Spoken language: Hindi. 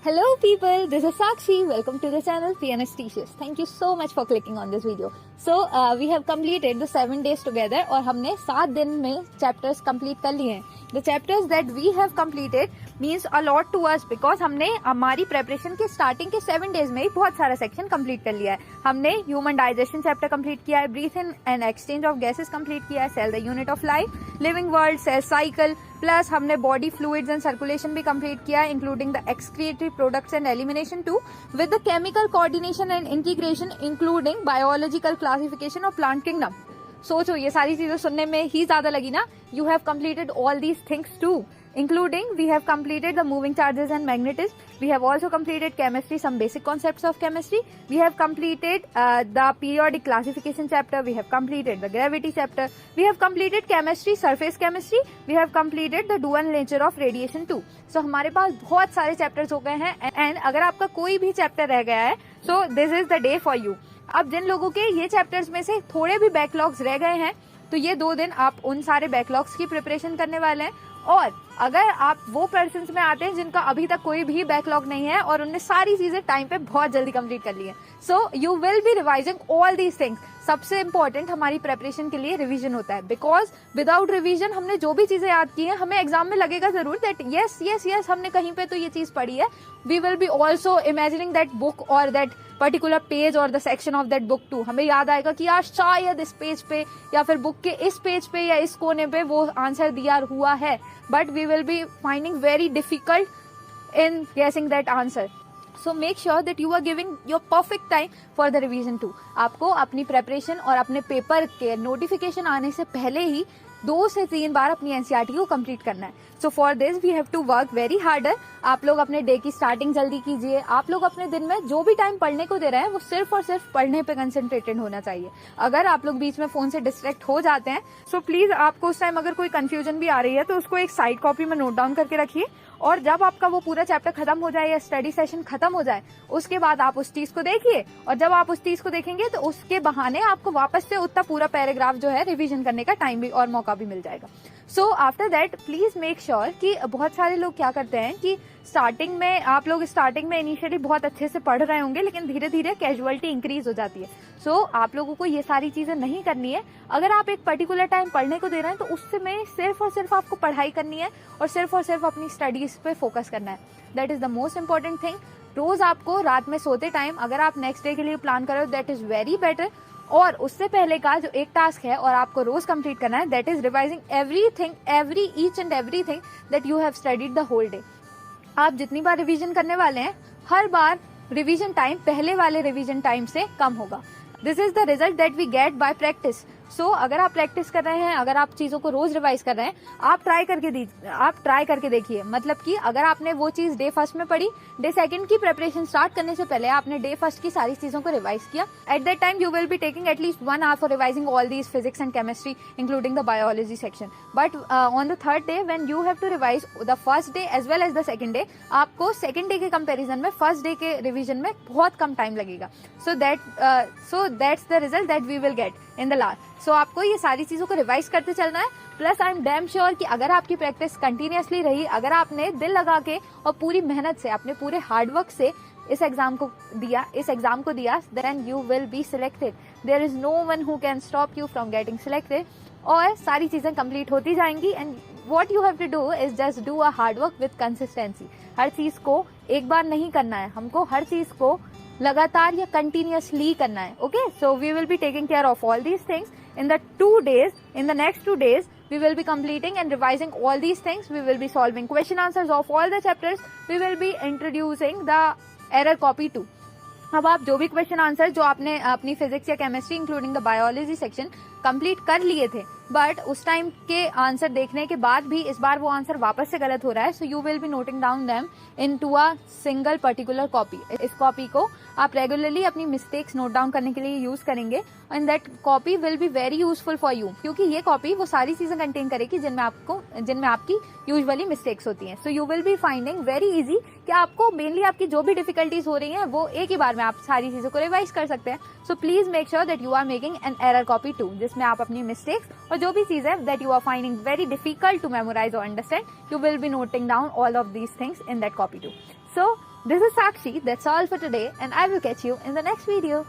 Hello people, this is Sakshi. Welcome to the channel Pianisticious. Thank you so much for clicking on this video. So we have completed the 7 days together और हमने 7 दिन में chapters complete कर लिए हैं. The chapters that we have completed means a lot to us because हमने हमारी preparation के starting के 7 days में ही बहुत सारा section complete कर लिया है. हमने human digestion chapter complete किया है, breath in and exchange of gases complete किया है, cell the unit of life, living world, cell cycle, plus हमने बॉडी फ्लूइड्स एंड सर्कुलेशन भी कंप्लीट किया है including the excretory products and elimination too with the chemical coordination and integration including biological classification of plant kingdom. सोचो ये सारी चीजें सुनने में ही ज्यादा लगी ना. You have completed all these things too including we have completed the moving charges and magnetism. We have also completed chemistry, some basic concepts of chemistry. We have completed the periodic classification chapter. We have completed the gravity chapter. We have completed chemistry, surface chemistry. We have completed the dual nature of radiation too. So हमारे पास बहुत सारे chapters हो गए हैं and अगर आपका कोई भी chapter रह गया है so this is the day for you. अब जिन लोगों के ये chapters में से थोड़े भी backlogs रह गए हैं तो ये 2 दिन आप उन सारे backlogs की preparation करने वाले हैं. और अगर आप वो पर्सन्स में आते हैं जिनका अभी तक कोई भी बैकलॉग नहीं है और उनने सारी चीजें टाइम पे बहुत जल्दी कंप्लीट कर ली है, so you will B revising all these things. सबसे इंपॉर्टेंट हमारी प्रेपरेशन के लिए रिवीजन होता है बिकॉज विदाउट रिवीजन हमने जो भी चीजें याद की हैं हमें एग्जाम में लगेगा जरूर दैट यस यस यस हमने कहीं पे तो ये चीज पढ़ी है. We will be also imagining that book और दैट पर्टिकुलर पेज और the section of that book too. हमें याद आएगा कि यार शायद इस पेज पे या फिर बुक के इस पेज पे या इस कोने पे वो आंसर दिया हुआ है, but we will be finding very difficult in guessing that answer. So make sure that you are giving your perfect time for the revision too. आपको अपनी preparation और अपने पेपर के नोटिफिकेशन आने से पहले ही 2 से 3 बार अपनी एनसीईआरटी को कंप्लीट करना है. So for this we have to work very harder. आप लोग अपने डे की स्टार्टिंग जल्दी कीजिए. आप लोग अपने दिन में जो भी टाइम पढ़ने को दे रहे हैं वो सिर्फ और सिर्फ पढ़ने पे कंसंट्रेटेड होना चाहिए. अगर आप लोग बीच में फोन से डिस्ट्रैक्ट हो जाते हैं सो प्लीज आपको उस टाइम अगर कोई कंफ्यूजन भी आ रही है तो उसको एक साइड कॉपी में नोट डाउन करके रखिए और जब आपका वो पूरा चैप्टर खत्म हो जाए या स्टडी सेशन खत्म हो जाए उसके बाद आप उस चीज को देखिए और जब आप उस चीज को देखेंगे तो उसके बहाने आपको वापस से उतना पूरा पैराग्राफ जो है रिवीजन करने का टाइम भी और मौका भी मिल जाएगा. So after that please make sure कि बहुत सारे लोग क्या करते हैं कि स्टार्टिंग में आप लोग स्टार्टिंग में इनिशियली बहुत अच्छे से पढ़ रहे होंगे लेकिन धीरे धीरे कैजुअलिटी इंक्रीज हो जाती है. सो आप लोगों को ये सारी चीजें नहीं करनी है. अगर आप एक पर्टिकुलर टाइम पढ़ने को दे रहे हैं तो उसमें सिर्फ और सिर्फ आपको पढ़ाई करनी है और सिर्फ अपनी स्टडीज पे फोकस करना है. That is the most important thing. रोज आपको रात में सोते टाइम अगर आप नेक्स्ट डे के लिए प्लान करो दैट इज वेरी बेटर. और उससे पहले का जो एक टास्क है और आपको रोज कंप्लीट करना है that is revising everything each and everything that you have studied the whole day. आप जितनी बार रिवीजन करने वाले हैं हर बार रिवीजन टाइम पहले वाले रिवीजन टाइम से कम होगा. This is the result that we get by practice. So अगर आप प्रैक्टिस कर रहे हैं, अगर आप चीजों को रोज रिवाइज कर रहे हैं, आप ट्राई करके देखिए. मतलब कि अगर आपने वो चीज डे फर्स्ट में पढ़ी, डे सेकंड की प्रिपरेशन स्टार्ट करने से पहले आपने डे फर्स्ट की सारी चीजों को रिवाइज किया. At that time you will be taking at least 1 hour for revising all these physics and chemistry including the biology section. But on the third day when you have to revise the first day as well as the second day, आपको सेकंड डे के कंपेरिजन में फर्स्ट डे के रिविजन में बहुत कम टाइम लगेगा. So that's the result that we will get in the last. सो आपको ये सारी चीजों को रिवाइज करते चलना है. Plus I am damn sure कि अगर आपकी प्रैक्टिस कंटिन्यूअसली रही, अगर आपने दिल लगा के और पूरी मेहनत से अपने पूरे हार्डवर्क से इस एग्जाम को दिया then you will be selected. There is no one who can stop you from getting selected. और सारी चीजें कंप्लीट होती जाएंगी and what you have to do is just do a hard work with consistency. हर चीज को एक बार नहीं करना है, हमको हर चीज को लगातार या कंटिन्यूअसली करना है. Okay, so we will be taking care of all these things in the next 2 days we will be completing and revising all these things. We will be solving question answers of all the chapters. We will be introducing the error copy too. अब आप जो भी क्वेश्चन आंसर जो आपने अपनी फिजिक्स या chemistry including the biology section complete कर लिए थे बट उस टाइम के आंसर देखने के बाद भी इस बार वो आंसर वापस से गलत हो रहा है, so you will be noting down them into a single particular copy. इस कॉपी को आप रेगुलरली अपनी मिस्टेक्स नोट डाउन करने के लिए यूज करेंगे and that copy will be very useful for you क्योंकि ये कॉपी वो सारी चीजें कंटेन करेगी जिनमें आपकी यूजुअली मिस्टेक्स होती हैं. So you will be finding very easy कि आपको मेनली आपकी जो भी डिफिकल्टीज हो रही हैं वो एक ही बार में आप सारी चीजों को रिवाइज कर सकते हैं. So please make sure that you are making an error copy too जिसमें आप अपनी मिस्टेक्स और जो भी चीजें that you are finding very difficult to memorise और understand, you will be noting down all of these things in that copy too. So This is Sakshi. That's all for today, and I will catch you in the next video.